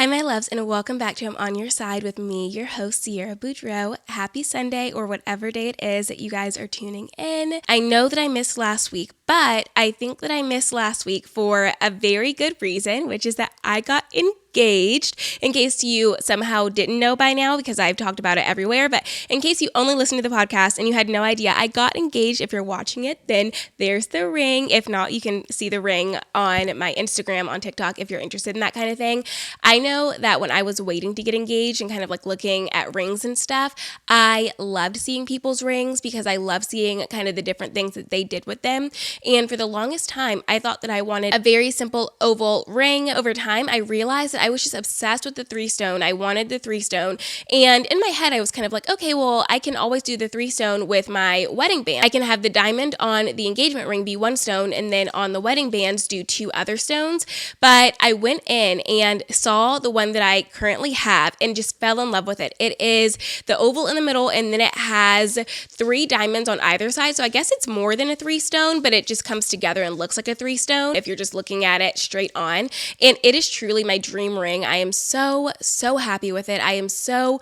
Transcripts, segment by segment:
Hi, my loves, and welcome back to I'm On Your Side with me, your host, Sierra Boudreau. Happy Sunday, or whatever day it is that you guys are tuning in. I know that I missed last week, but I think that I missed last week for a very good reason, which is that I got engaged. In case you somehow didn't know by now, because I've talked about it everywhere, but in case you only listened to the podcast and you had no idea, I got engaged. If you're watching it, then there's the ring. If not, you can see the ring on my Instagram, on TikTok, if you're interested in that kind of thing. I know that when I was waiting to get engaged and kind of like looking at rings and stuff, I loved seeing people's rings because I love seeing kind of the different things that they did with them. And for the longest time, I thought that I wanted a very simple oval ring. Over time, I realized that I was just obsessed with the 3-stone. I wanted the 3-stone. And in my head, I was kind of like, okay, well, I can always do the 3-stone with my wedding band. I can have the diamond on the engagement ring be 1 stone, and then on the wedding bands do 2 other stones. But I went in and saw the one that I currently have and just fell in love with it. It is the oval in the middle, and then it has 3 diamonds on either side. So I guess it's more than a 3-stone, but it just comes together and looks like a 3-stone if you're just looking at it straight on. And it is truly my dream ring. I am so happy with it. I am so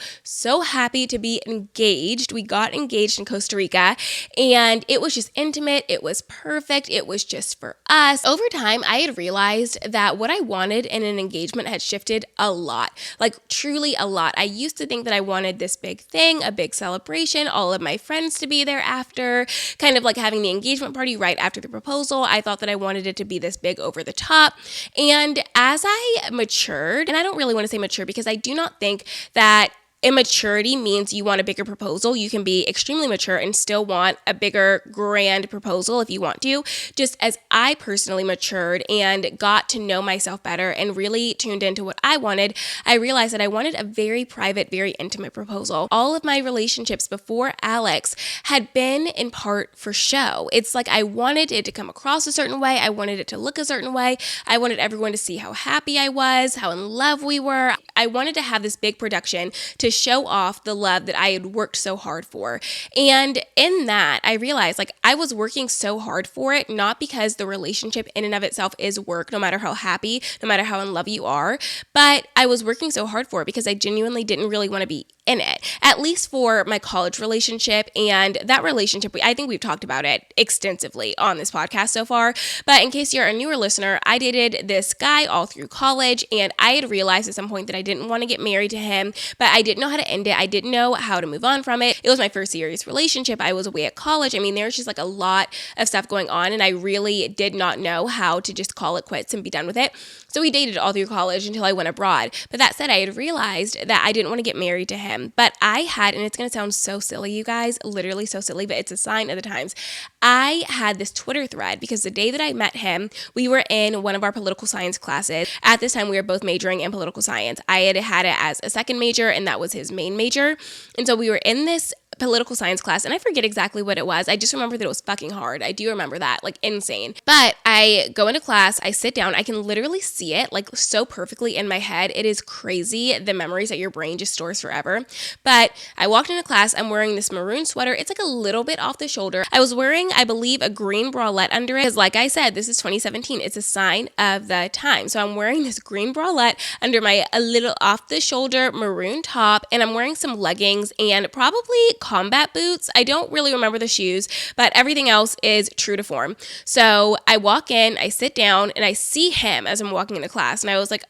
happy to be engaged. We got engaged in Costa Rica, and it was just intimate. It was perfect. It was just for us. Over time, I had realized that what I wanted in an engagement had shifted a lot, like truly a lot. I used to think that I wanted this big thing, a big celebration, all of my friends to be there after, kind of like having the engagement party right after the proposal. I thought that I wanted it to be this big over the top. And as I matured, and I don't really want to say mature because I do not think that immaturity means you want a bigger proposal. You can be extremely mature and still want a bigger, grand proposal if you want to. Just as I personally matured and got to know myself better and really tuned into what I wanted, I realized that I wanted a very private, very intimate proposal. All of my relationships before Alex had been in part for show. It's like I wanted it to come across a certain way. I wanted it to look a certain way. I wanted everyone to see how happy I was, how in love we were. I wanted to have this big production to show off the love that I had worked so hard for. And in that, I realized like I was working so hard for it, not because the relationship in and of itself is work, no matter how happy, no matter how in love you are, but I was working so hard for it because I genuinely didn't really want to be in it, at least for my college relationship. And that relationship, I think we've talked about it extensively on this podcast so far. But in case you're a newer listener, I dated this guy all through college, and I had realized at some point that I didn't want to get married to him, but I didn't know how to end it. I didn't know how to move on from it. It was my first serious relationship. I was away at college. I mean, there was just like a lot of stuff going on, and I really did not know how to just call it quits and be done with it. So we dated all through college until I went abroad. But that said, I had realized that I didn't want to get married to him. But I had, and it's going to sound so silly, you guys, literally so silly, but it's a sign of the times. I had this Twitter thread because the day that I met him, we were in one of our political science classes. At this time, we were both majoring in political science. I had it as a second major, and that was his main major. And so we were in this political science class, and I forget exactly what it was. I just remember that it was fucking hard. I do remember that, like insane. But I go into class, I sit down, I can literally see it like so perfectly in my head. It is crazy, the memories that your brain just stores forever. But I walked into class, I'm wearing this maroon sweater. It's like a little bit off the shoulder. I was wearing, I believe, a green bralette under it, because like I said, this is 2017. It's a sign of the time. So I'm wearing this green bralette under my a little off the shoulder maroon top, and I'm wearing some leggings and probably combat boots. I don't really remember the shoes, but everything else is true to form. So I walk in, I sit down, and I see him as I'm walking into class, and I was like,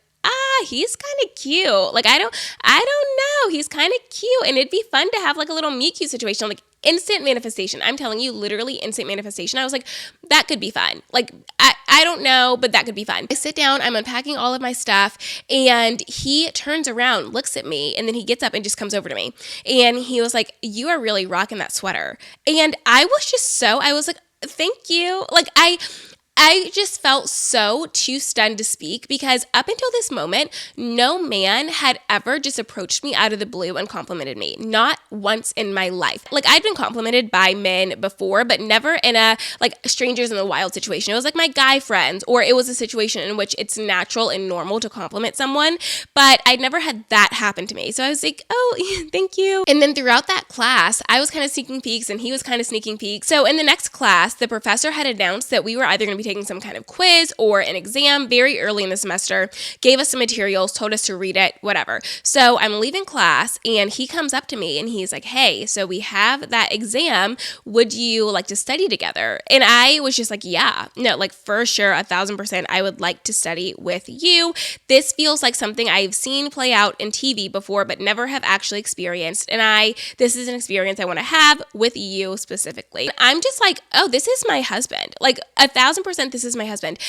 he's kind of cute. Like, I don't know. He's kind of cute, and it'd be fun to have like a little meet cute situation, like instant manifestation. I'm telling you, literally instant manifestation. I was like, that could be fun. Like, I don't know, but that could be fun. I sit down, I'm unpacking all of my stuff, and he turns around, looks at me, and then he gets up and just comes over to me. And he was like, you are really rocking that sweater. And I was like, thank you. Like, I just felt so too stunned to speak, because up until this moment, no man had ever just approached me out of the blue and complimented me. Not once in my life. Like, I'd been complimented by men before, but never in a like strangers in the wild situation. It was like my guy friends, or it was a situation in which it's natural and normal to compliment someone, but I'd never had that happen to me. So I was like, oh, thank you. And then throughout that class, I was kind of sneaking peeks and he was kind of sneaking peeks. So in the next class, the professor had announced that we were either going to be be taking some kind of quiz or an exam very early in the semester, gave us some materials, told us to read it, whatever. So I'm leaving class and he comes up to me and he's like, hey, so we have that exam. Would you like to study together? And I was just like, yeah, no, like for sure, 1,000%, I would like to study with you. This feels like something I've seen play out in TV before, but never have actually experienced. And this is an experience I want to have with you specifically. I'm just like, oh, this is my husband. Like 1,000%, this is my husband.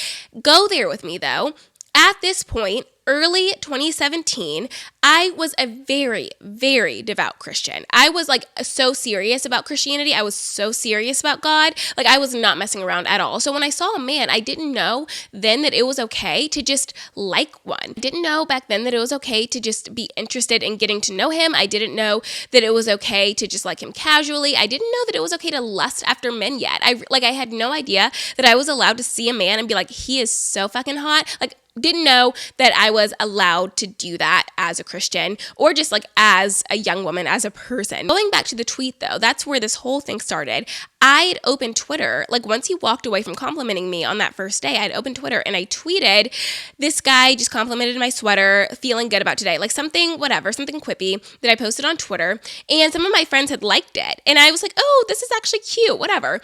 Go there with me though. At this point, early 2017, I was a very, very devout Christian. I was like so serious about Christianity. I was so serious about God. Like I was not messing around at all. So when I saw a man, I didn't know then that it was okay to just like one. I didn't know back then that it was okay to just be interested in getting to know him. I didn't know that it was okay to just like him casually. I didn't know that it was okay to lust after men yet. I had no idea that I was allowed to see a man and be like, he is so fucking hot. Like didn't know that I was allowed to do that as a Christian or just like as a young woman, as a person. Going back to the tweet though, that's where this whole thing started. I'd opened Twitter, like once he walked away from complimenting me on that first day, I'd opened Twitter and I tweeted, this guy just complimented my sweater, feeling good about today. Like something, whatever, something quippy that I posted on Twitter. And some of my friends had liked it. And I was like, oh, this is actually cute, whatever.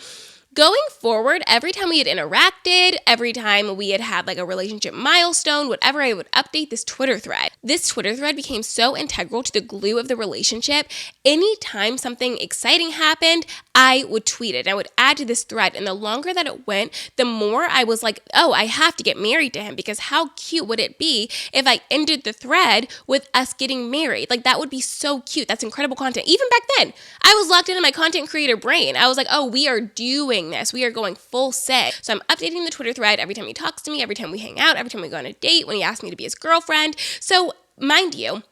Going forward, every time we had interacted, every time we had like a relationship milestone, whatever, I would update this Twitter thread. This Twitter thread became so integral to the glue of the relationship. Anytime something exciting happened, I would tweet it. I would add to this thread. And the longer that it went, the more I was like, oh, I have to get married to him because how cute would it be if I ended the thread with us getting married? Like that would be so cute. That's incredible content. Even back then, I was locked into my content creator brain. I was like, oh, we are doing this. We are going full set. So I'm updating the Twitter thread every time he talks to me, every time we hang out, every time we go on a date, when he asks me to be his girlfriend. So mind you,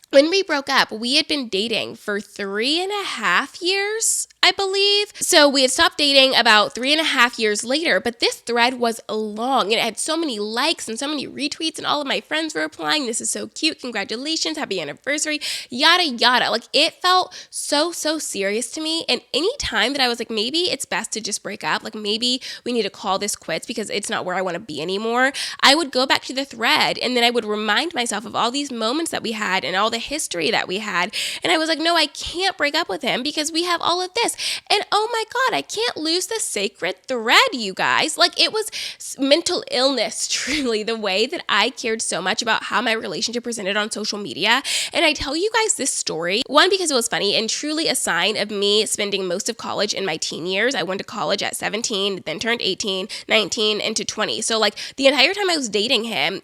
when we broke up, we had been dating for 3.5 years, I believe. So we had stopped dating about 3.5 years later, but this thread was long and it had so many likes and so many retweets and all of my friends were replying, this is so cute, congratulations, happy anniversary, yada, yada. Like it felt so serious to me. And any time that I was like, maybe it's best to just break up, like maybe we need to call this quits because it's not where I want to be anymore, I would go back to the thread and then I would remind myself of all these moments that we had and all the history that we had. And I was like, no, I can't break up with him because we have all of this. And oh my God, I can't lose the sacred thread, you guys. Like it was mental illness, truly, the way that I cared so much about how my relationship presented on social media. And I tell you guys this story, one, because it was funny and truly a sign of me spending most of college in my teen years. I went to college at 17, then turned 18, 19, into 20. So like the entire time I was dating him,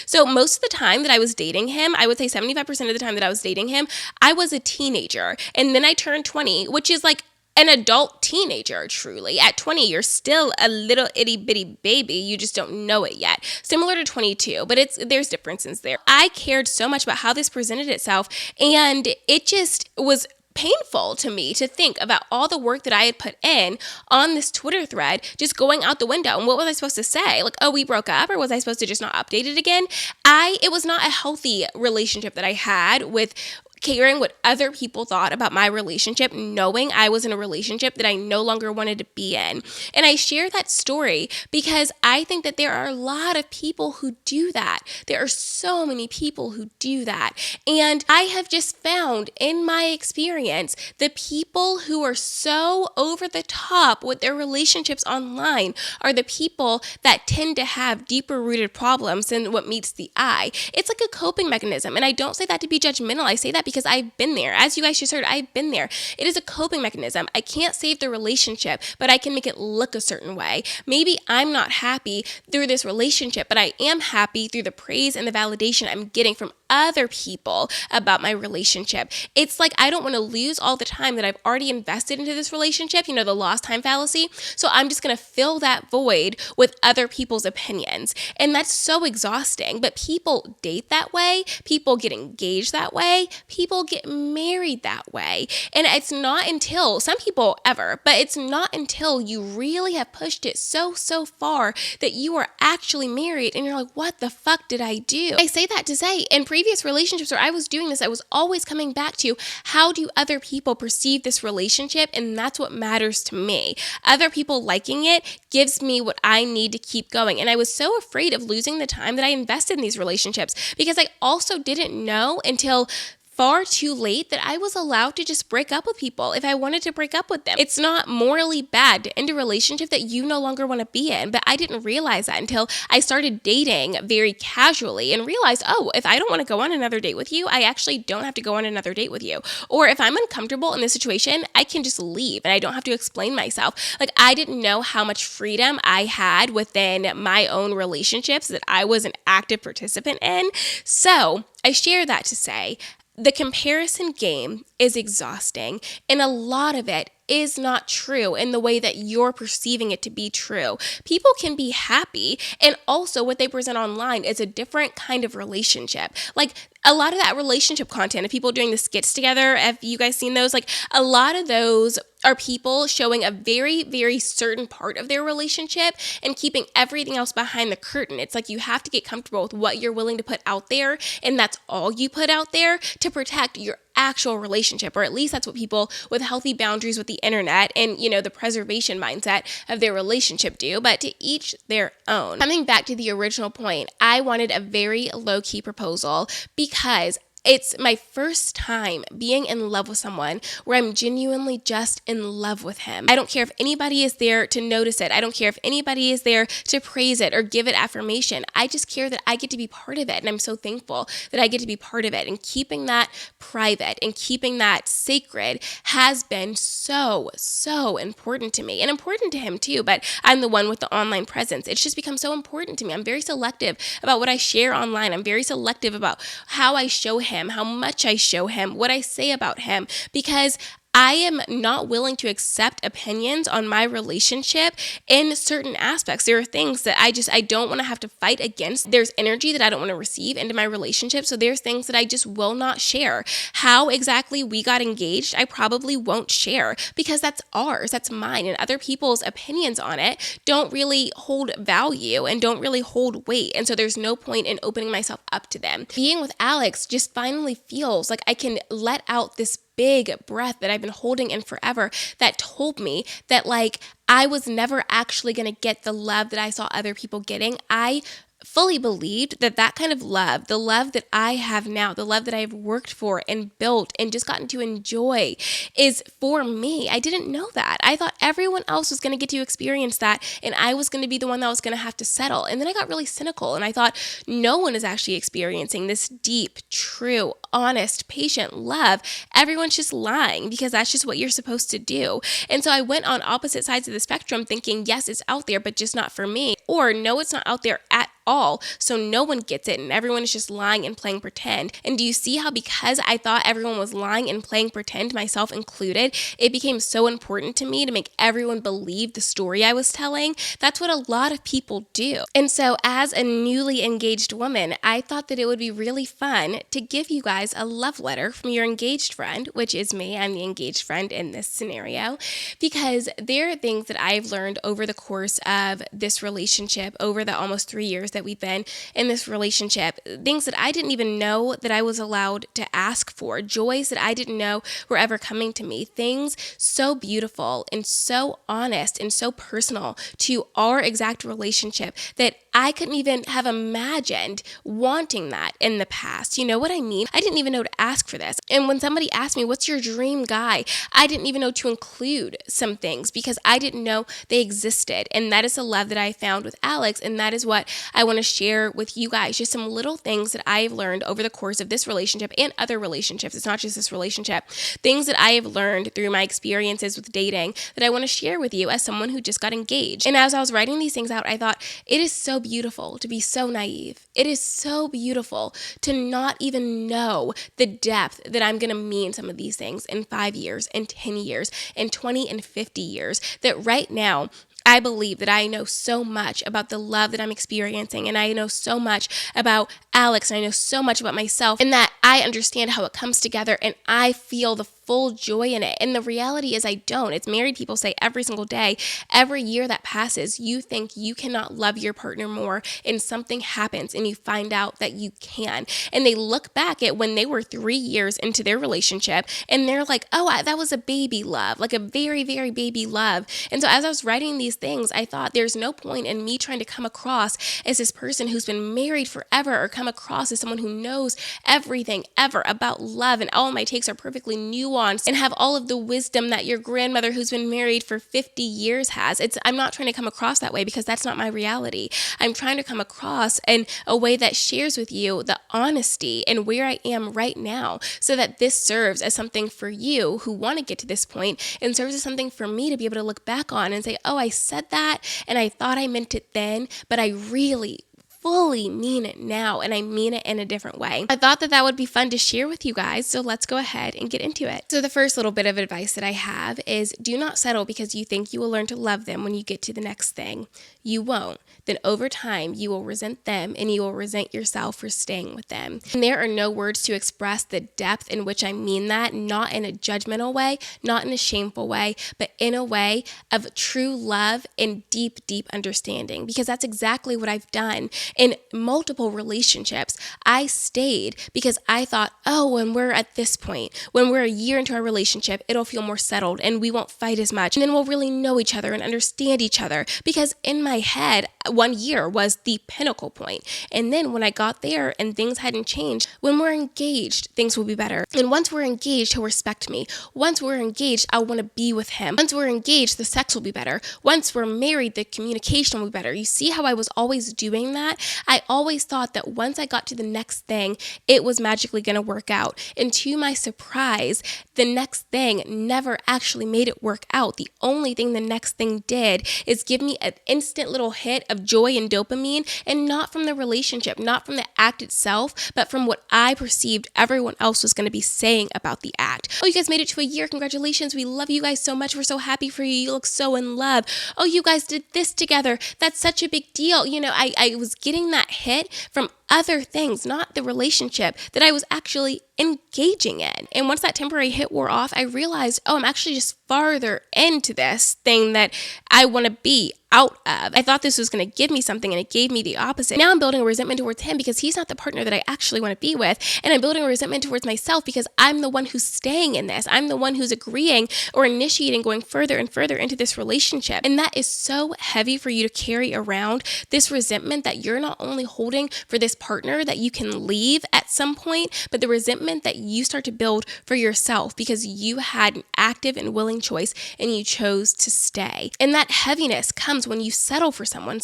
so most of the time that I was dating him, I would say 75% of the time that I was dating him, I was a teenager. And then I turned 20, which is like an adult teenager, truly. At 20, you're still a little itty bitty baby. You just don't know it yet. Similar to 22, but there's differences there. I cared so much about how this presented itself, and it just was painful to me to think about all the work that I had put in on this Twitter thread just going out the window. And what was I supposed to say? Like, oh, we broke up? Or was I supposed to just not update it again? It was not a healthy relationship that I had with caring what other people thought about my relationship, knowing I was in a relationship that I no longer wanted to be in. And I share that story because I think that there are a lot of people who do that. There are so many people who do that. And I have just found in my experience, the people who are so over the top with their relationships online are the people that tend to have deeper rooted problems than what meets the eye. It's like a coping mechanism. And I don't say that to be judgmental. I say that because I've been there. As you guys just heard, I've been there. It is a coping mechanism. I can't save the relationship, but I can make it look a certain way. Maybe I'm not happy through this relationship, but I am happy through the praise and the validation I'm getting from other people about my relationship. It's like I don't want to lose all the time that I've already invested into this relationship, the lost time fallacy. So I'm just going to fill that void with other people's opinions. And that's so exhausting. But people date that way. People get engaged that way. People get married that way. And it's not until, some people ever, but it's not until you really have pushed it so far that you are actually married and you're like, what the fuck did I do? I say that to say, in previous previous relationships where I was doing this, I was always coming back to, how do other people perceive this relationship? And that's what matters to me. Other people liking it gives me what I need to keep going. And I was so afraid of losing the time that I invested in these relationships, because I also didn't know until far too late that I was allowed to just break up with people if I wanted to break up with them. It's not morally bad to end a relationship that you no longer want to be in, but I didn't realize that until I started dating very casually and realized, oh, if I don't want to go on another date with you, I actually don't have to go on another date with you. Or if I'm uncomfortable in this situation, I can just leave and I don't have to explain myself. Like, I didn't know how much freedom I had within my own relationships that I was an active participant in. So I share that to say, the comparison game is exhausting, and a lot of it is not true in the way that you're perceiving it to be true. People can be happy, and also what they present online is a different kind of relationship. Like, a lot of that relationship content of people doing the skits together, have you guys seen those? Like, a lot of those are people showing a very, very certain part of their relationship and keeping everything else behind the curtain. It's like you have to get comfortable with what you're willing to put out there, and that's all you put out there to protect your actual relationship, or at least that's what people with healthy boundaries with the internet and, the preservation mindset of their relationship do, but to each their own. Coming back to the original point, I wanted a very low-key proposal because it's my first time being in love with someone where I'm genuinely just in love with him. I don't care if anybody is there to notice it. I don't care if anybody is there to praise it or give it affirmation. I just care that I get to be part of it. And I'm so thankful that I get to be part of it. And keeping that private and keeping that sacred has been so, so important to me, and important to him too. But I'm the one with the online presence. It's just become so important to me. I'm very selective about what I share online. I'm very selective about how I show him, how much I show him, what I say about him, because I am not willing to accept opinions on my relationship in certain aspects. There are things that I don't want to have to fight against. There's energy that I don't want to receive into my relationship. So there's things that I just will not share. How exactly we got engaged, I probably won't share, because that's ours, that's mine, and other people's opinions on it don't really hold value and don't really hold weight. And so there's no point in opening myself up to them. Being with Alex just finally feels like I can let out this big breath that I've been holding in forever, that told me that, like, I was never actually going to get the love that I saw other people getting. I fully believed that kind of love, the love that I have now, the love that I've worked for and built and just gotten to enjoy, is for me. I didn't know that. I thought everyone else was going to get to experience that, and I was going to be the one that was going to have to settle. And then I got really cynical, and I thought no one is actually experiencing this deep, true, honest, patient love. Everyone's just lying, because that's just what you're supposed to do. And so I went on opposite sides of the spectrum thinking, yes, it's out there, but just not for me. Or no, it's not out there at all, so no one gets it and everyone is just lying and playing pretend. And do you see how, because I thought everyone was lying and playing pretend, myself included, it became so important to me to make everyone believe the story I was telling? That's what a lot of people do. And so as a newly engaged woman, I thought that it would be really fun to give you guys a love letter from your engaged friend, which is me. I'm the engaged friend in this scenario, because there are things that I've learned over the course of this relationship, over the almost 3 years that we've been in this relationship, things that I didn't even know that I was allowed to ask for, joys that I didn't know were ever coming to me, things so beautiful and so honest and so personal to our exact relationship that I couldn't even have imagined wanting that in the past. You know what I mean? I didn't even know to ask for this. And when somebody asked me, what's your dream guy? I didn't even know to include some things because I didn't know they existed. And that is the love that I found with Alex. And that is what I want to share with you guys. Just some little things that I've learned over the course of this relationship and other relationships. It's not just this relationship. Things that I have learned through my experiences with dating that I want to share with you as someone who just got engaged. And as I was writing these things out, I thought, it is so beautiful to be so naive. It is so beautiful to not even know the depth that I'm going to mean some of these things in 5 years, in 10 years, in 20 and 50 years. That right now, I believe that I know so much about the love that I'm experiencing, and I know so much about Alex, and I know so much about myself, and that I understand how it comes together, and I feel the full joy in it. And the reality is I don't. It's married people say every single day, every year that passes, you think you cannot love your partner more, and something happens and you find out that you can. And they look back at when they were 3 years into their relationship and they're like, oh, that was a baby love, like a very, very baby love. And so as I was writing these things, I thought there's no point in me trying to come across as this person who's been married forever, or come across as someone who knows everything ever about love and all of my takes are perfectly nuanced and have all of the wisdom that your grandmother who's been married for 50 years has. I'm not trying to come across that way, because that's not my reality. I'm trying to come across in a way that shares with you the honesty and where I am right now, so that this serves as something for you who want to get to this point, and serves as something for me to be able to look back on and say, oh, I said that and I thought I meant it then, but I really fully mean it now, and I mean it in a different way. I thought that would be fun to share with you guys, so let's go ahead and get into it. So the first little bit of advice that I have is, do not settle because you think you will learn to love them when you get to the next thing. You won't. Then over time, you will resent them and you will resent yourself for staying with them. And there are no words to express the depth in which I mean that, not in a judgmental way, not in a shameful way, but in a way of true love and deep, deep understanding, because that's exactly what I've done. In multiple relationships, I stayed because I thought, oh, when we're at this point, when we're a year into our relationship, it'll feel more settled and we won't fight as much. And then we'll really know each other and understand each other. Because in my head, 1 year was the pinnacle point. And then when I got there and things hadn't changed, when we're engaged, things will be better. And once we're engaged, he'll respect me. Once we're engaged, I'll want to be with him. Once we're engaged, the sex will be better. Once we're married, the communication will be better. You see how I was always doing that? I always thought that once I got to the next thing, it was magically going to work out. And to my surprise, the next thing never actually made it work out. The only thing the next thing did is give me an instant little hit of joy and dopamine, and not from the relationship, not from the act itself, but from what I perceived everyone else was going to be saying about the act. Oh, you guys made it to a year. Congratulations. We love you guys so much. We're so happy for you. You look so in love. Oh, you guys did this together. That's such a big deal. You know, I was getting that hit from other things, not the relationship that I was actually engaging in. And once that temporary hit wore off, I realized, oh, I'm actually just farther into this thing that I want to be out of. I thought this was going to give me something, and it gave me the opposite. Now I'm building a resentment towards him because he's not the partner that I actually want to be with. And I'm building a resentment towards myself because I'm the one who's staying in this. I'm the one who's agreeing or initiating going further and further into this relationship. And that is so heavy for you to carry around, this resentment that you're not only holding for this partner that you can leave at some point, but the resentment that you start to build for yourself because you had an active and willing choice and you chose to stay. And that heaviness comes when you settle for someone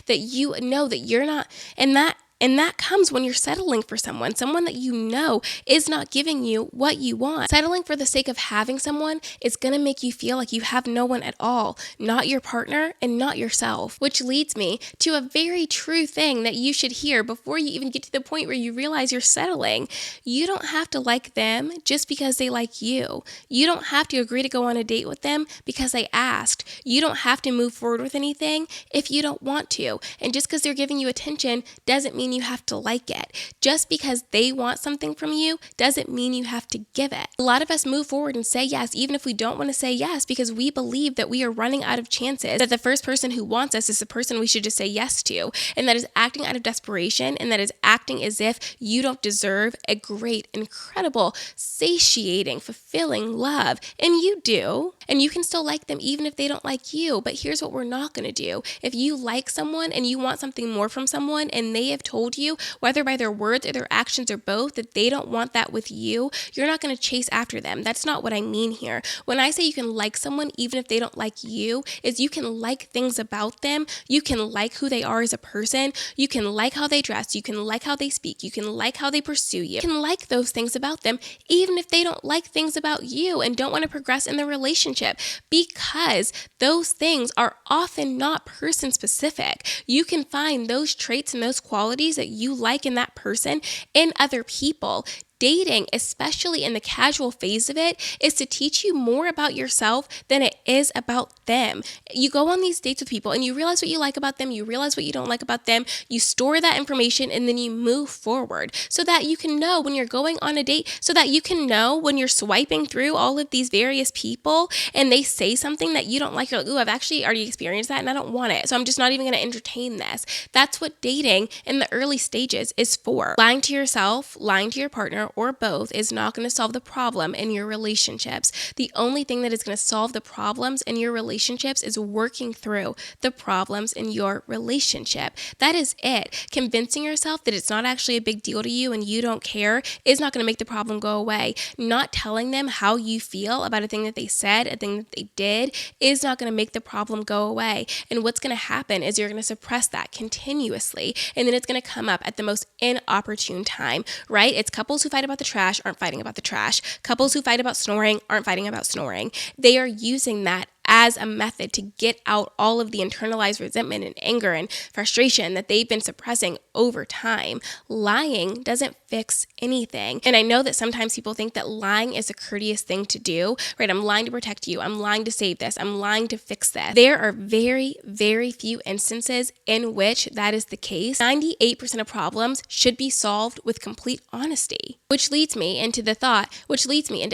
that you know that you're not, and that comes when you're settling for someone that you know is not giving you what you want. Settling for the sake of having someone is going to make you feel like you have no one at all, not your partner and not yourself, which leads me to a very true thing that you should hear before you even get to the point where you realize you're settling. You don't have to like them just because they like you. You don't have to agree to go on a date with them because they asked. You don't have to move forward with anything if you don't want to. And just because they're giving you attention doesn't mean you have to like it. Just because they want something from you doesn't mean you have to give it. A lot of us move forward and say yes, even if we don't want to say yes, because we believe that we are running out of chances, that the first person who wants us is the person we should just say yes to, and that is acting out of desperation, and that is acting as if you don't deserve a great, incredible, satiating, fulfilling love. And you do. And you can still like them even if they don't like you. But here's what we're not going to do. If you like someone and you want something more from someone and they have told you, whether by their words or their actions or both, that they don't want that with you, you're not going to chase after them. That's not what I mean here. When I say you can like someone even if they don't like you, is you can like things about them. You can like who they are as a person. You can like how they dress. You can like how they speak. You can like how they pursue you. You can like those things about them even if they don't like things about you and don't want to progress in the relationship, because those things are often not person specific. You can find those traits and those qualities that you like in that person in other people. dating, especially in the casual phase of it, is to teach you more about yourself than it is about them. You go on these dates with people and you realize what you like about them, you realize what you don't like about them, you store that information, and then you move forward so that you can know when you're going on a date, so that you can know when you're swiping through all of these various people and they say something that you don't like, you're like, ooh, I've actually already experienced that and I don't want it, so I'm just not even going to entertain this. That's what dating in the early stages is for. Lying to yourself, lying to your partner, or both is not going to solve the problem in your relationships. The only thing that is going to solve the problems in your relationships is working through the problems in your relationship. That is it. Convincing yourself that it's not actually a big deal to you and you don't care is not going to make the problem go away. Not telling them how you feel about a thing that they said, a thing that they did, is not going to make the problem go away. And what's going to happen is you're going to suppress that continuously, and then it's going to come up at the most inopportune time, right? It's couples who fight about the trash aren't fighting about the trash. Couples who fight about snoring aren't fighting about snoring. They are using that as a method to get out all of the internalized resentment and anger and frustration that they've been suppressing over time. Lying doesn't fix anything. And I know that sometimes people think that lying is a courteous thing to do, right? I'm lying to protect you. I'm lying to save this. I'm lying to fix this. There are very, very few instances in which that is the case. 98% of problems should be solved with complete honesty, which leads me into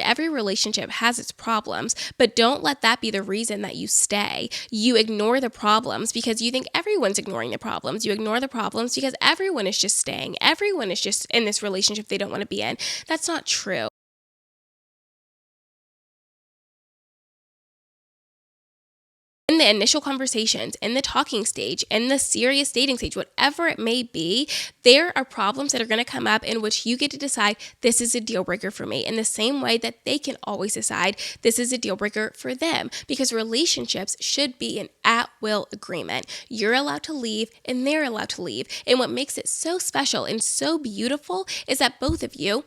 every relationship has its problems, but don't let that be the reason that you stay. You ignore the problems because you think everyone's ignoring the problems. You ignore the problems because everyone is just staying. Everyone is just in this relationship they don't want to be in. That's not true. In the initial conversations, in the talking stage, in the serious dating stage, whatever it may be, there are problems that are going to come up in which you get to decide this is a deal breaker for me, in the same way that they can always decide this is a deal breaker for them, because relationships should be an at-will agreement. You're allowed to leave and they're allowed to leave. And what makes it so special and so beautiful is that both of you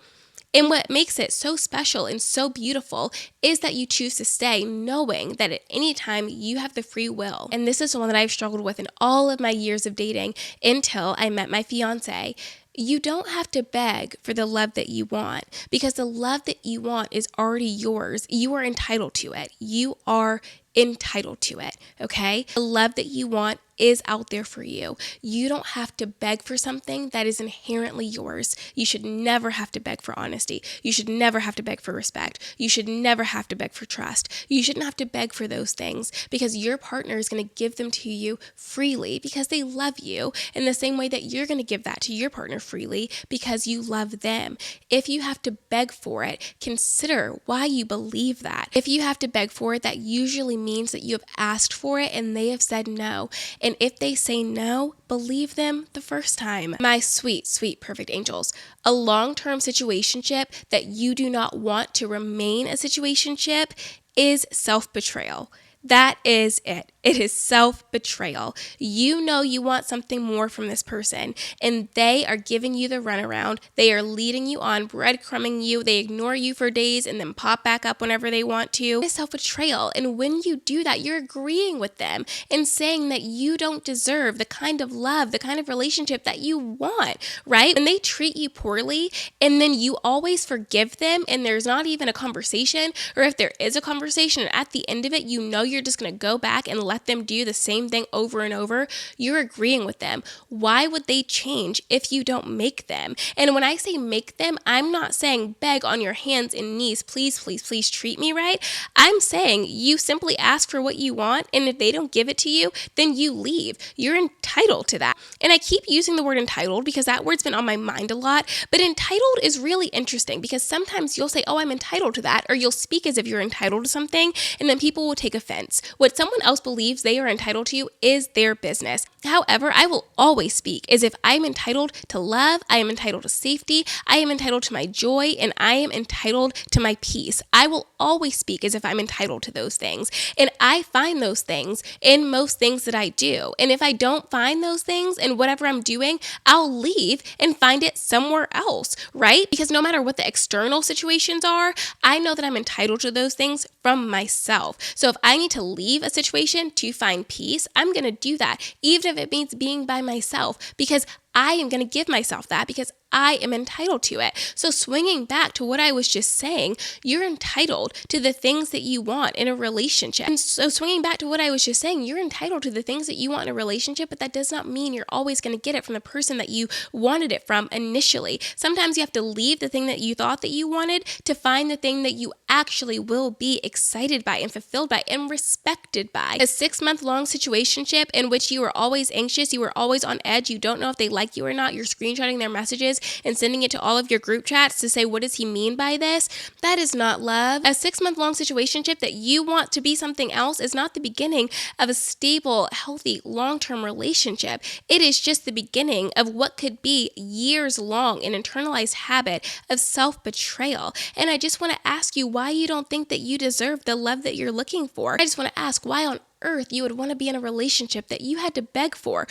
And what makes it so special and so beautiful is that you choose to stay knowing that at any time you have the free will. And this is the one that I've struggled with in all of my years of dating until I met my fiance. You don't have to beg for the love that you want, because the love that you want is already yours. You are entitled to it. You are entitled to it, okay? The love that you want is out there for you. You don't have to beg for something that is inherently yours. You should never have to beg for honesty. You should never have to beg for respect. You should never have to beg for trust. You shouldn't have to beg for those things, because your partner is going to give them to you freely because they love you, in the same way that you're going to give that to your partner freely because you love them. If you have to beg for it, consider why you believe that. If you have to beg for it, that usually means that you have asked for it and they have said no. And if they say no, believe them the first time. My sweet, sweet, perfect angels, a long-term situationship that you do not want to remain a situationship is self-betrayal. That is it. It is self-betrayal. You know you want something more from this person, and they are giving you the runaround. They are leading you on, breadcrumbing you. They ignore you for days and then pop back up whenever they want to. It is self-betrayal. And when you do that, you're agreeing with them and saying that you don't deserve the kind of love, the kind of relationship that you want, right? When they treat you poorly and then you always forgive them and there's not even a conversation, or if there is a conversation and at the end of it, you know you're just going to go back and let them do the same thing over and over, you're agreeing with them. Why would they change if you don't make them? And when I say make them, I'm not saying beg on your hands and knees, please, please, please treat me right. I'm saying you simply ask for what you want, and if they don't give it to you, then you leave. You're entitled to that. And I keep using the word entitled because that word's been on my mind a lot, but entitled is really interesting because sometimes you'll say, oh, I'm entitled to that, or you'll speak as if you're entitled to something, and then people will take offense. What someone else believes they are entitled to is their business. However, I will always speak as if I'm entitled to love, I am entitled to safety, I am entitled to my joy, and I am entitled to my peace. I will always speak as if I'm entitled to those things. And I find those things in most things that I do. And if I don't find those things in whatever I'm doing, I'll leave and find it somewhere else, right? Because no matter what the external situations are, I know that I'm entitled to those things from myself. So if I need to leave a situation to find peace, I'm going to do that, even if it means being by myself, because I am going to give myself that because I am entitled to it. So swinging back to what I was just saying, you're entitled to the things that you want in a relationship. And so swinging back to what I was just saying, you're entitled to the things that you want in a relationship, but that does not mean you're always going to get it from the person that you wanted it from initially. Sometimes you have to leave the thing that you thought that you wanted to find the thing that you actually will be excited by and fulfilled by and respected by. A 6-month-long situationship in which you were always anxious, you were always on edge, you don't know if they like you or not, you're screenshotting their messages and sending it to all of your group chats to say, what does he mean by this? That is not love. A 6-month-long situationship that you want to be something else is not the beginning of a stable, healthy, long-term relationship. It is just the beginning of what could be years long, an internalized habit of self-betrayal. And I just want to ask you why you don't think that you deserve the love that you're looking for. I just want to ask why on earth you would want to be in a relationship that you had to beg for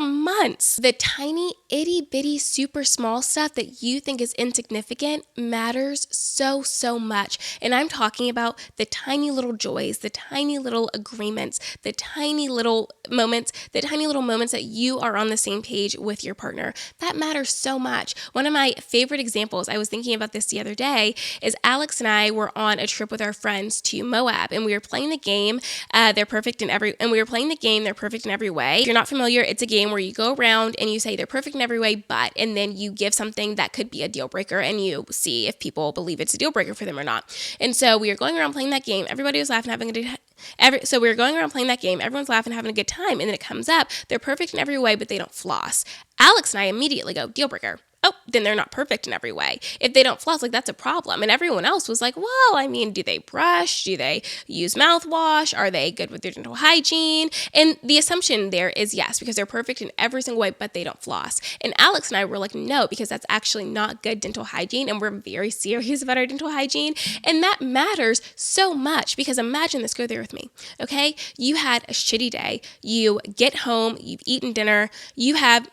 months. The tiny, itty bitty, super small stuff that you think is insignificant matters so much. And I'm talking about the tiny little joys, the tiny little agreements, the tiny little moments that you are on the same page with your partner. That matters so much. One of my favorite examples, I was thinking about this the other day, is Alex and I were on a trip with our friends to Moab, and we were playing the game. They're perfect in every way. If you're not familiar, it's a game where you go around and you say they're perfect in every way, but, and then you give something that could be a deal breaker and you see if people believe it's a deal breaker for them or not. And so we were going around playing that game. Everybody was laughing, having a good So we were going around playing that game. Everyone's laughing, having a good time. And then it comes up, they're perfect in every way, but they don't floss. Alex and I immediately go, deal breaker. Oh, then they're not perfect in every way. If they don't floss, like that's a problem. And everyone else was like, well, I mean, do they brush? Do they use mouthwash? Are they good with their dental hygiene? And the assumption there is yes, because they're perfect in every single way, but they don't floss. And Alex and I were like, no, because that's actually not good dental hygiene. And we're very serious about our dental hygiene. And that matters so much because imagine this, go there with me. Okay. You had a shitty day. You get home, you've eaten dinner, imagine.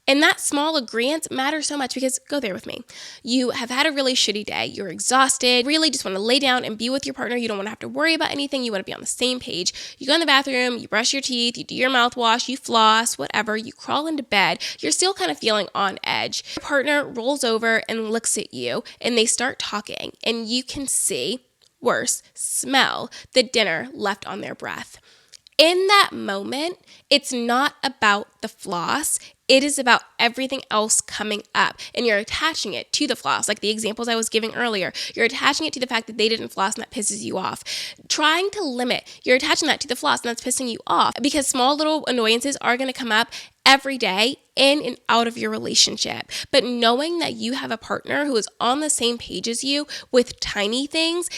And that small agreement matters so much because, go there with me, you have had a really shitty day, you're exhausted, really just want to lay down and be with your partner, you don't want to have to worry about anything, you want to be on the same page. You go in the bathroom, you brush your teeth, you do your mouthwash, you floss, whatever, you crawl into bed, you're still kind of feeling on edge. Your partner rolls over and looks at you and they start talking and you can smell the dinner left on their breath. In that moment, it's not about the floss. It is about everything else coming up, and you're attaching it to the floss. Like the examples I was giving earlier, you're attaching it to the fact that they didn't floss and that pisses you off. Trying to limit, you're attaching that to the floss and that's pissing you off because small little annoyances are going to come up every day in and out of your relationship. But knowing that you have a partner who is on the same page as you with tiny things,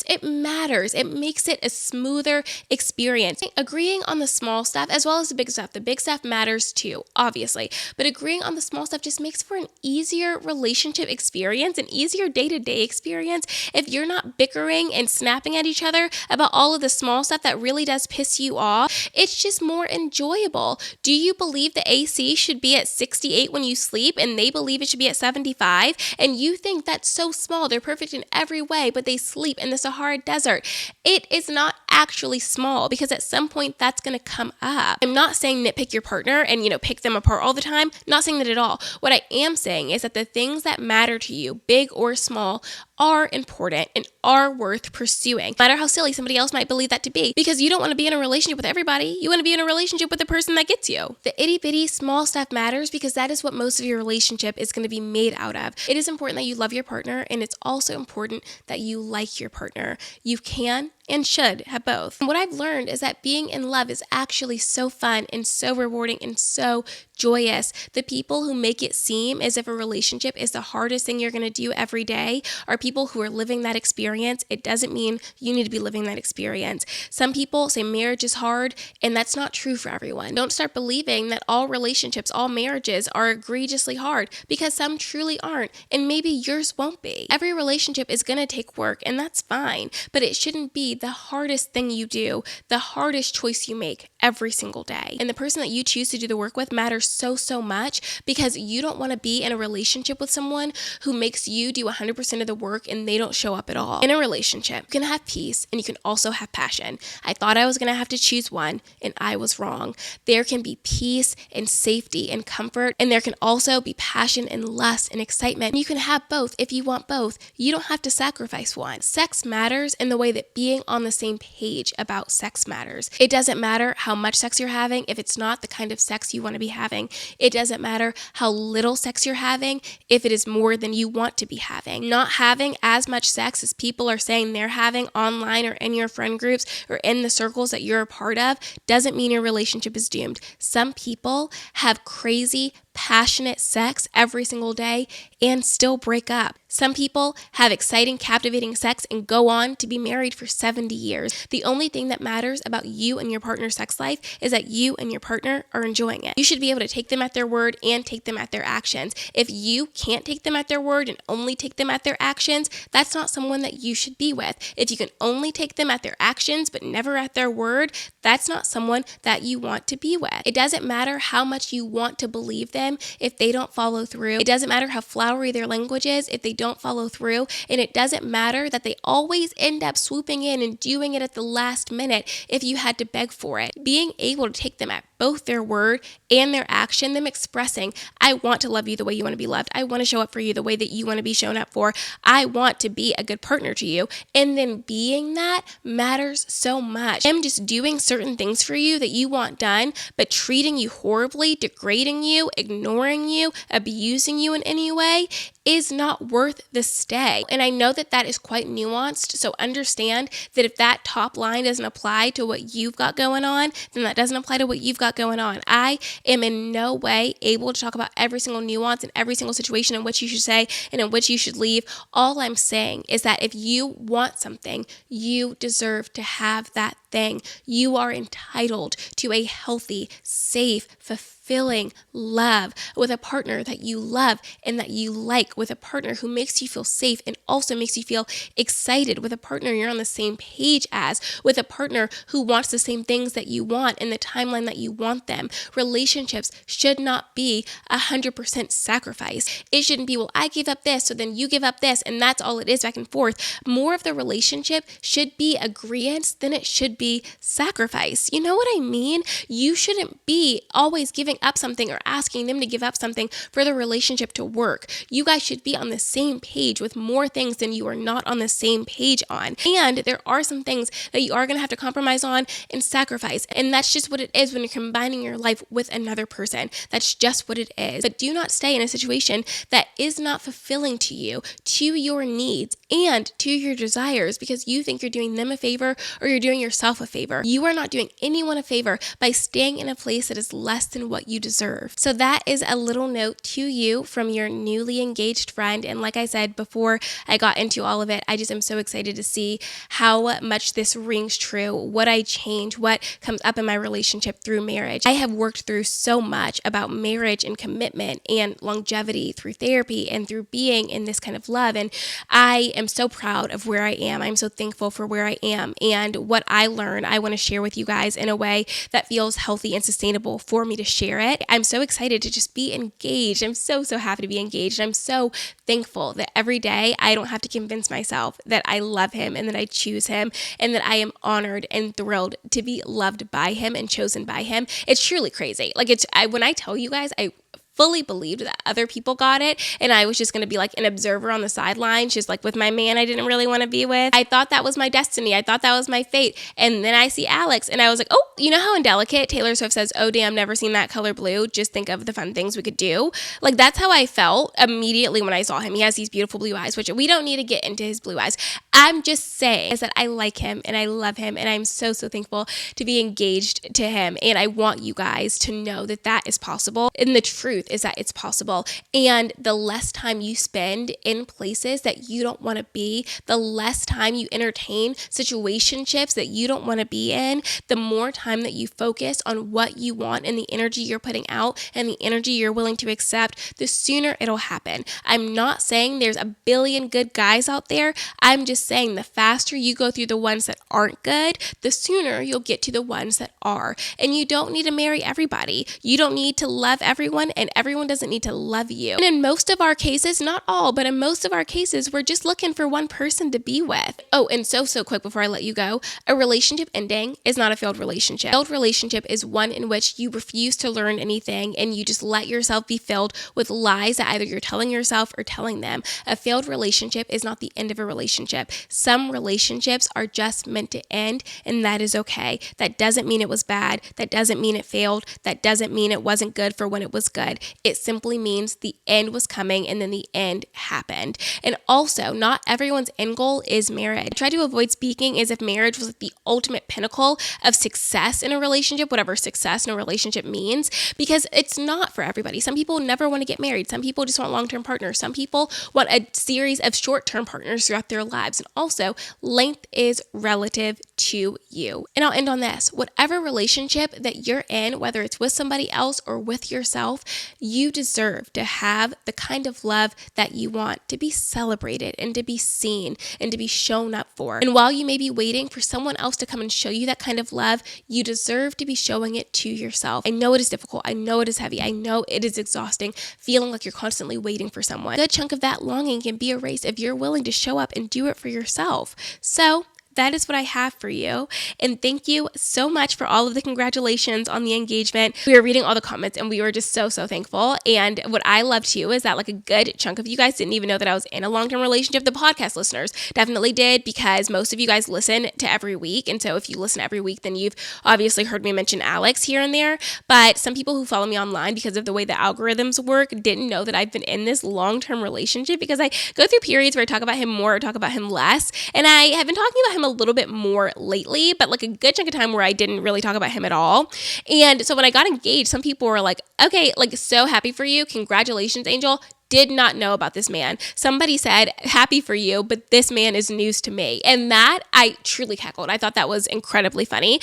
it matters. It makes it a smoother experience. Agreeing on the small stuff as well as the big stuff. The big stuff matters too, obviously. But agreeing on the small stuff just makes for an easier relationship experience, an easier day-to-day experience. If you're not bickering and snapping at each other about all of the small stuff that really does piss you off, it's just more enjoyable. Do you believe the AC should be at 68 when you sleep and they believe it should be at 75 and you think that's so small, they're perfect in every way, but they sleep in the Sahara Desert? It is not actually small because at some point that's going to come up. I'm not saying nitpick your partner and pick them apart all the time, not saying that at all. What I am saying is that the things that matter to you, big or small, are important and are worth pursuing, no matter how silly somebody else might believe that to be, because you don't want to be in a relationship with everybody. You want to be in a relationship with the person that gets you. The itty bitty small stuff matters because that is what most of your relationship is going to be made out of. It is important that you love your partner, and it's also important that you like your partner. You can and should have both. And what I've learned is that being in love is actually so fun and so rewarding and so joyous. The people who make it seem as if a relationship is the hardest thing you're going to do every day are people who are living that experience. It doesn't mean you need to be living that experience. Some people say marriage is hard, and that's not true for everyone. Don't start believing that all relationships, all marriages are egregiously hard, because some truly aren't, and maybe yours won't be. Every relationship is going to take work, and that's fine, but it shouldn't be the hardest thing you do, the hardest choice you make every single day. And the person that you choose to do the work with matters so much, because you don't want to be in a relationship with someone who makes you do 100% of the work and they don't show up at all. In a relationship, you can have peace and you can also have passion. I thought I was going to have to choose one, and I was wrong. There can be peace and safety and comfort, and there can also be passion and lust and excitement. You can have both if you want both. You don't have to sacrifice one. Sex matters in the way that being on the same page about sex matters. It doesn't matter how much sex you're having if it's not the kind of sex you want to be having. It doesn't matter how little sex you're having if it is more than you want to be having. Not having as much sex as people are saying they're having online or in your friend groups or in the circles that you're a part of doesn't mean your relationship is doomed. Some people have crazy, passionate sex every single day and still break up. Some people have exciting, captivating sex and go on to be married for 70 years. The only thing that matters about you and your partner's sex life is that you and your partner are enjoying it. You should be able to take them at their word and take them at their actions. If you can't take them at their word and only take them at their actions, that's not someone that you should be with. If you can only take them at their actions but never at their word, that's not someone that you want to be with. It doesn't matter how much you want to believe them if they don't follow through. It doesn't matter how flowery their language is if they don't follow through. And it doesn't matter that they always end up swooping in and doing it at the last minute if you had to beg for it. Being able to take them at both their word and their action, them expressing, I want to love you the way you want to be loved. I want to show up for you the way that you want to be shown up for. I want to be a good partner to you. And then being that matters so much. Them just doing certain things for you that you want done, but treating you horribly, degrading you, ignoring you, abusing you in any way is not worth the stay. And I know that that is quite nuanced, so understand that if that top line doesn't apply to what you've got going on, then that doesn't apply to what you've got going on. I am in no way able to talk about every single nuance and every single situation in which you should say and in which you should leave. All I'm saying is that if you want something, you deserve to have that thing. You are entitled to a healthy, safe, fulfilling love with a partner that you love and that you like, with a partner who makes you feel safe and also makes you feel excited, with a partner you're on the same page as, with a partner who wants the same things that you want in the timeline that you want them. Relationships should not be 100% sacrifice. It shouldn't be, well, I give up this, so then you give up this, and that's all it is back and forth. More of the relationship should be agreement than it should be sacrifice. You know what I mean? You shouldn't be always giving up something or asking them to give up something for the relationship to work. You guys should be on the same page with more things than you are not on the same page on. And there are some things that you are going to have to compromise on and sacrifice. And that's just what it is when you're combining your life with another person. That's just what it is. But do not stay in a situation that is not fulfilling to you, to your needs, and to your desires because you think you're doing them a favor or you're doing yourself a favor. You are not doing anyone a favor by staying in a place that is less than what you deserve. So that is a little note to you from your newly engaged friend. And like I said before I got into all of it, I just am so excited to see how much this rings true, what I change, what comes up in my relationship through marriage. I have worked through so much about marriage and commitment and longevity through therapy and through being in this kind of love. And I am so proud of where I am. I'm so thankful for where I am. And what I learned, I want to share with you guys in a way that feels healthy and sustainable for me to share it. I'm so excited to just be engaged. I'm so happy to be engaged. I'm so thankful that every day I don't have to convince myself that I love him and that I choose him and that I am honored and thrilled to be loved by him and chosen by him. It's truly crazy. Like when I tell you guys, I fully believed that other people got it and I was just going to be like an observer on the sidelines, just like with my man I didn't really want to be with. I thought that was my destiny. I thought that was my fate. And then I see Alex and I was like, oh, you know how indelicate Taylor Swift says, oh damn, never seen that color blue. Just think of the fun things we could do. Like that's how I felt immediately when I saw him. He has these beautiful blue eyes, which we don't need to get into his blue eyes. I'm just saying is that I like him and I love him and I'm so thankful to be engaged to him. And I want you guys to know that that is possible. And the truth is that it's possible. And the less time you spend in places that you don't want to be, the less time you entertain situationships that you don't want to be in, the more time that you focus on what you want and the energy you're putting out and the energy you're willing to accept, the sooner it'll happen. I'm not saying there's a billion good guys out there. I'm just saying the faster you go through the ones that aren't good, the sooner you'll get to the ones that are. And you don't need to marry everybody. You don't need to love everyone, and everyone doesn't need to love you. And in most of our cases, not all, but in most of our cases, we're just looking for one person to be with. Oh, and so quick before I let you go, a relationship ending is not a failed relationship. A failed relationship is one in which you refuse to learn anything and you just let yourself be filled with lies that either you're telling yourself or telling them. A failed relationship is not the end of a relationship. Some relationships are just meant to end, and that is okay. That doesn't mean it was bad. That doesn't mean it failed. That doesn't mean it wasn't good for when it was good. It simply means the end was coming and then the end happened. And also, not everyone's end goal is marriage. I try to avoid speaking as if marriage was the ultimate pinnacle of success in a relationship, whatever success in a relationship means, because it's not for everybody. Some people never want to get married. Some people just want long-term partners. Some people want a series of short-term partners throughout their lives. And also, length is relative to you. And I'll end on this. Whatever relationship that you're in, whether it's with somebody else or with yourself, you deserve to have the kind of love that you want, to be celebrated and to be seen and to be shown up for. And while you may be waiting for someone else to come and show you that kind of love, you deserve to be showing it to yourself. I know it is difficult. I know it is heavy. I know it is exhausting, feeling like you're constantly waiting for someone. A good chunk of that longing can be erased if you're willing to show up and do it for yourself. So that is what I have for you. And thank you so much for all of the congratulations on the engagement. We were reading all the comments and we were just so thankful. And what I love too is that like a good chunk of you guys didn't even know that I was in a long-term relationship. The podcast listeners definitely did, because most of you guys listen to every week. And so if you listen every week, then you've obviously heard me mention Alex here and there. But some people who follow me online, because of the way the algorithms work, didn't know that I've been in this long-term relationship, because I go through periods where I talk about him more or talk about him less. And I have been talking about him a little bit more lately, but like a good chunk of time where I didn't really talk about him at all. And so when I got engaged, some people were like, okay, like so happy for you. Congratulations, Angel. Did not know about this man. Somebody said, happy for you, but this man is news to me. And that I truly cackled. I thought that was incredibly funny.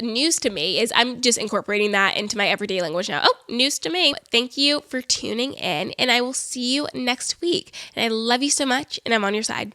News to me is I'm just incorporating that into my everyday language now. Oh, news to me. Thank you for tuning in, and I will see you next week. And I love you so much, and I'm on your side.